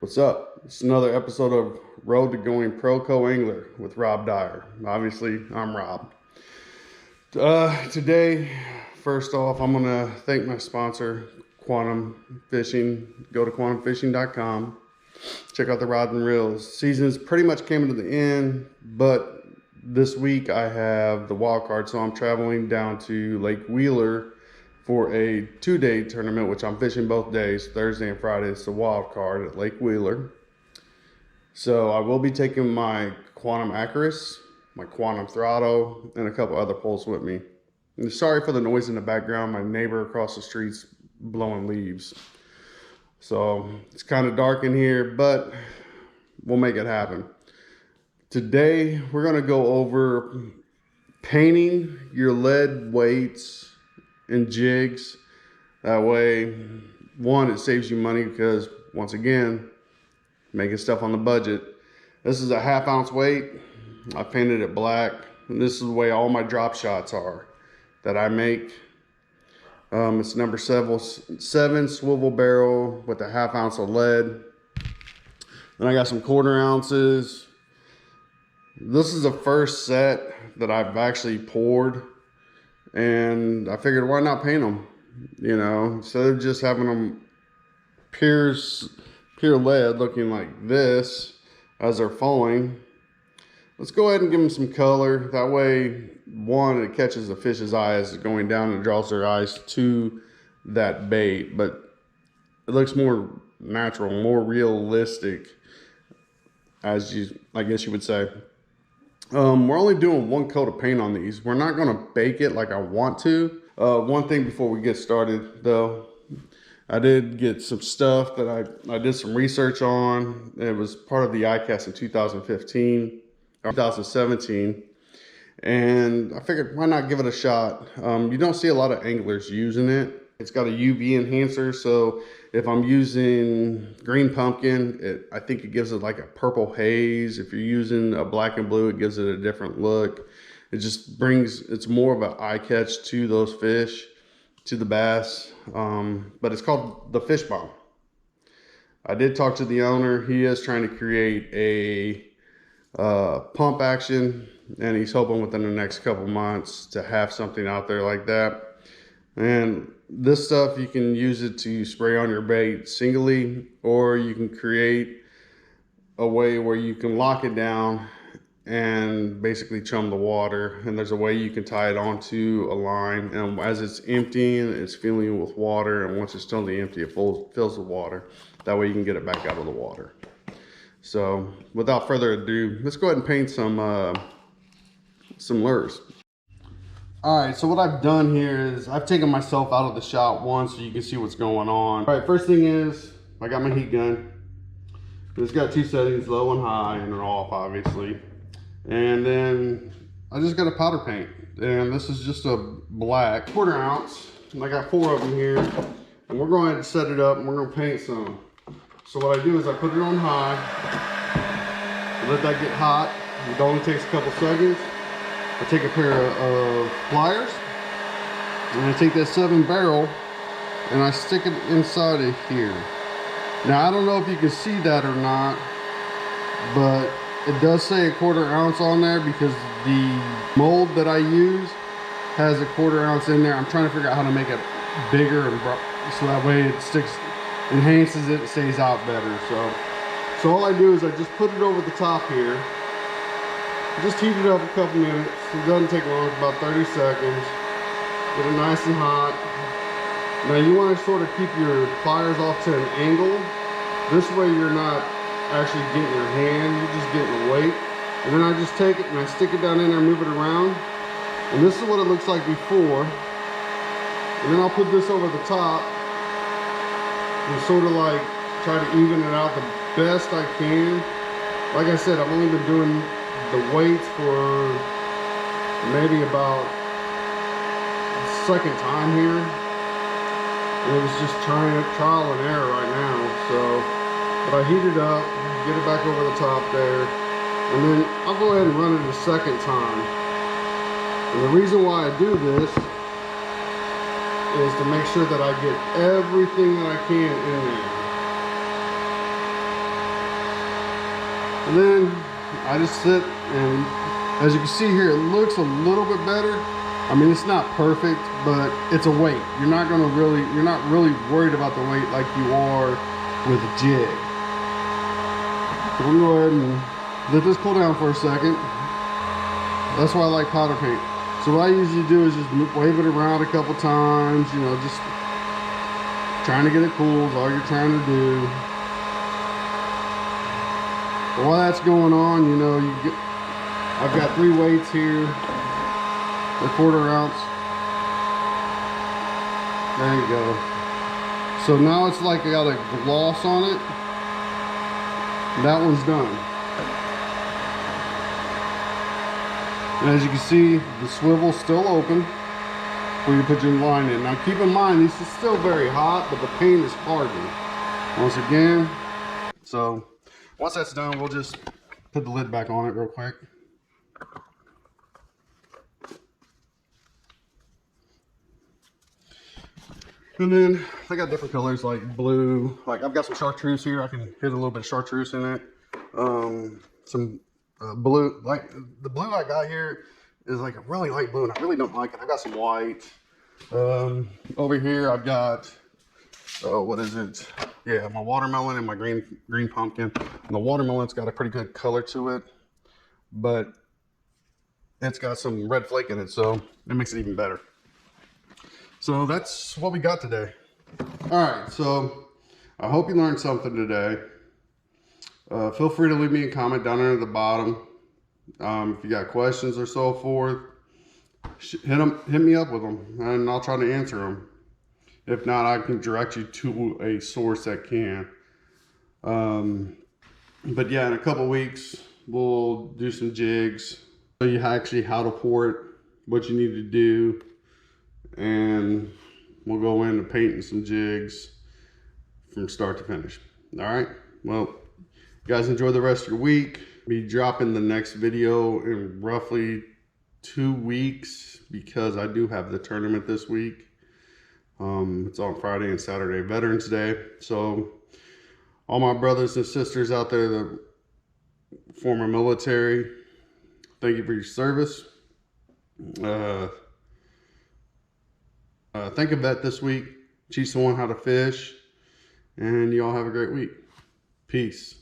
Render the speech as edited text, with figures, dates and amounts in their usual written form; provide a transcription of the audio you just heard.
What's up? It's another episode of Road to Going Pro Co-Angler with Rob Dyer. Obviously, I'm Rob. Today, first off, I'm gonna thank my sponsor, Quantum Fishing. Go to quantumfishing.com. Check out the rods and reels. Season's pretty much came to the end, but this week I have the wild card, so I'm traveling down to Lake Wheeler for a 2-day tournament, which I'm fishing both days, Thursday and Friday. It's the wild card at Lake Wheeler. So I will be taking my Quantum Acuris, my Quantum Throttle, and a couple other poles with me. And sorry for the noise in the background. My neighbor across the street's blowing leaves. So it's kind of dark in here, but we'll make it happen. Today, we're gonna go over painting your lead weights and jigs. That way, one, it saves you money because, once again, making stuff on the budget. This is a 1/2 ounce weight. I painted it black, and this is the way all my drop shots are that I make. It's number 7 swivel barrel with a 1/2 ounce of lead. Then I got some 1/4 ounces. This is the first set that I've actually poured, and I figured, why not paint them? You know, instead of just having them pure lead looking like this as they're falling, let's go ahead and give them some color. That way, one, it catches the fish's eye as it's going down and draws their eyes to that bait, but it looks more natural, more realistic, I guess you would say. We're only doing 1 coat of paint on these. We're not gonna bake it like I want to. One thing before we get started though, I did get some stuff that I did some research on. It was part of the ICAST in 2015 or 2017. And I figured, why not give it a shot? You don't see a lot of anglers using it. It's got a UV enhancer, so if I'm using green pumpkin, I think it gives it like a purple haze. If you're using a black and blue, it gives it a different look. It just brings, it's more of an eye catch to those fish, to the bass. But it's called the Fish Bomb. I did talk to the owner. He is trying to create a pump action, and he's hoping within the next couple months to have something out there like that. And this stuff, you can use it to spray on your bait singly, or you can create a way where you can lock it down and basically chum the water. And there's a way you can tie it onto a line, and as it's emptying, it's filling with water, and once it's totally empty, it fills with water. That way you can get it back out of the water. So without further ado, let's go ahead and paint some lures. All right, so what I've done here is I've taken myself out of the shot once so you can see what's going on. All right, first thing is I got my heat gun. It's got 2 settings, low and high, and they're off obviously. And then I just got a powder paint, and this is just a black 1/4 ounce, and I got 4 of them here. And we're going to set it up, and we're going to paint some. So what I do is I put it on high, let that get hot. It only takes a couple seconds. I take a pair of pliers, and I take that 7 barrel, and I stick it inside of here. Now I don't know if you can see that or not, but it does say a 1/4 ounce on there because the mold that I use has a 1/4 ounce in there. I'm trying to figure out how to make it bigger and so that way it sticks, enhances it, stays out better. So all I do is I just put it over the top here. Just heat it up a couple minutes. It doesn't take long, it's about 30 seconds. Get it nice and hot. Now you want to sort of keep your pliers off to an angle. This way you're not actually getting your hand, you're just getting the weight. And then I just take it and I stick it down in there and move it around. And this is what it looks like before. And then I'll put this over the top and sort of like try to even it out the best I can. Like I said, I've only been doing the weights for maybe about the 2nd time here, and it was just trial and error right now. So but I heat it up, get it back over the top there, and then I'll go ahead and run it a 2nd time. And the reason why I do this is to make sure that I get everything that I can in there. And then I just sit, and as you can see here, it looks a little bit better. I mean, it's not perfect, but it's a weight. You're not really worried about the weight like you are with a jig. So we're gonna go ahead and let this cool down for a second. That's why I like powder paint. So what I usually do is just wave it around a couple times, you know, just trying to get it cool is all you're trying to do. But while that's going on, you know, I've got 3 weights here, a 1/4 ounce. There you go. So now it's like I got a gloss on it. That one's done. And as you can see, the swivel's still open where you put your line in. Now keep in mind, this is still very hot, but the paint is hardened. Once again, so once that's done, we'll just put the lid back on it real quick. And then I got different colors like blue. Like I've got some chartreuse here. I can hit a little bit of chartreuse in it. Some blue. Like the blue I got here is like a really light blue, and I really don't like it. I got some white. Over here I've got what is it? Yeah, my watermelon and my green pumpkin. And the watermelon's got a pretty good color to it, but it's got some red flake in it, so it makes it even better. So that's what we got today. All right, so I hope you learned something today. Feel free to leave me a comment down there at the bottom. If you got questions or so forth, hit me up with them, and I'll try to answer them. If not, I can direct you to a source that can. But yeah, in a couple weeks, we'll do some jigs. Show you actually how to pour it, what you need to do, and we'll go into painting some jigs from start to finish. All right, well, you guys enjoy the rest of your week. Be dropping the next video in roughly 2 weeks because I do have the tournament this week. It's on Friday and Saturday, Veterans Day. So all my brothers and sisters out there that former military, thank you for your service. Think of that this week. Teach someone how to fish, and you all have a great week. Peace.